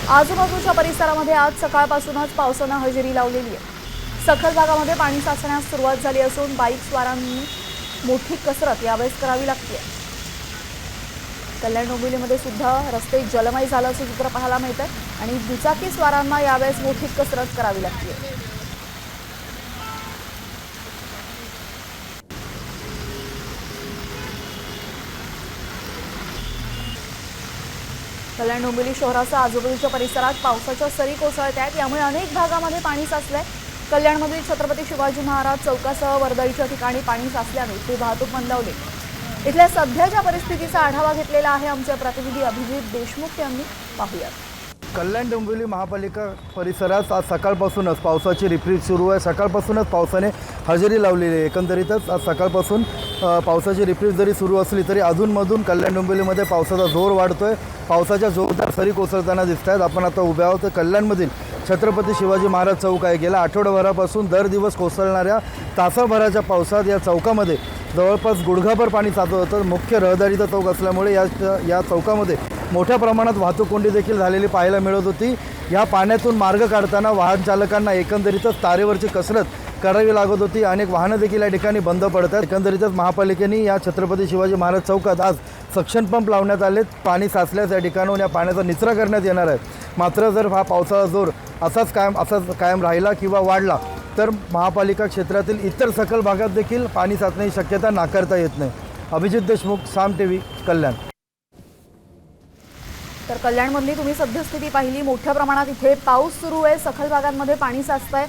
आजूबाजूच्या परिसरामध्ये आज सकाळपासूनच पावसानं हजेरी लावलेली आहे। सखल भागामध्ये पाणी साचण्यास सुरुवात झाली असून बाईक स्वारांनी मोठी कसरत यावेळेस करावी लागते। कल्याण डोंबिवलीमध्ये सुद्धा रस्ते जलमय झाल्याचं चित्र पाहायला मिळतंय आणि दुचाकी स्वारांना यावेळेस मोठी कसरत करावी लागते। कल्याण डोंबिवली शहरासह आजूबाजूच्या परिसरात पावसाच्या सरी कोसळत आहेत। यामुळे अनेक भागामध्ये पाणी साचलंय। कल्याणमधील छत्रपती शिवाजी महाराज चौकासह वर्दळीच्या ठिकाणी पाणी साचल्याने इथली वाहतूक मंदावली। इथल्या सध्याच्या परिस्थितीचा आढावा घेतलेला आहे आमचे प्रतिनिधी अभिजित देशमुख यांनी। पाहूयात। कल्याण डोंबिवली महापालिका परिसरात आज सकाळपासूनच पावसाची रिपरिप सुरू आहे। सकाळपासूनच पावसाने हजेरी लावलेली आहे। एकंदरीतच आज सकाळपासून पावसाची रिपरिप जरी सुरू असली तरी अधूनमधून कल्याण डोंबिवलीमध्ये पावसाचा जोर वाढतोय। पावसाच्या जोरदार सरी कोसळताना दिसत आहेत। आपण आता उभे आहोत कल्याणमधील छत्रपती शिवाजी महाराज चौक आहे। गेल्या आठवडाभरापासून दर दिवस कोसळणाऱ्या तासाभराच्या पावसात या चौकामध्ये जवळपास गुडघाभर पाणी साचत होतं। मुख्य रहदारीचा चौक असल्यामुळे या चौकामध्ये मोठ्या प्रमाणात वाहतूक कोंडी देखील झालेली पाहायला मिळत होती। या पाण्यातून मार्ग काढताना वाहन चालकांना एकंदरीतच तारेवरची कसरत करावी लागत होती। अनेक वाहनं देखील या ठिकाणी बंद पडतात। एकंदरीतच महापालिकेने या छत्रपती शिवाजी महाराज चौकात आज सक्शन पंप लावण्यात आलेत। पाणी साचल्यास या ठिकाणाहून या पाण्याचा निचरा करण्यात येणार आहे। मात्र जर हा पावसाचा जोर असाच कायम राहिला किंवा वाढला तर महापालिका क्षेत्रातील इतर सखल भागात देखील पाणी साचण्याची शक्यता नाकारता येत नाही। अभिजित देशमुख, साम टीव्ही, कल्याण। तर कल्याणमधली तुम्ही सद्यस्थिती पाहिली। मोठ्या प्रमाणात इथे पाऊस सुरू आहे। सखल भागांमध्ये पाणी साचतंय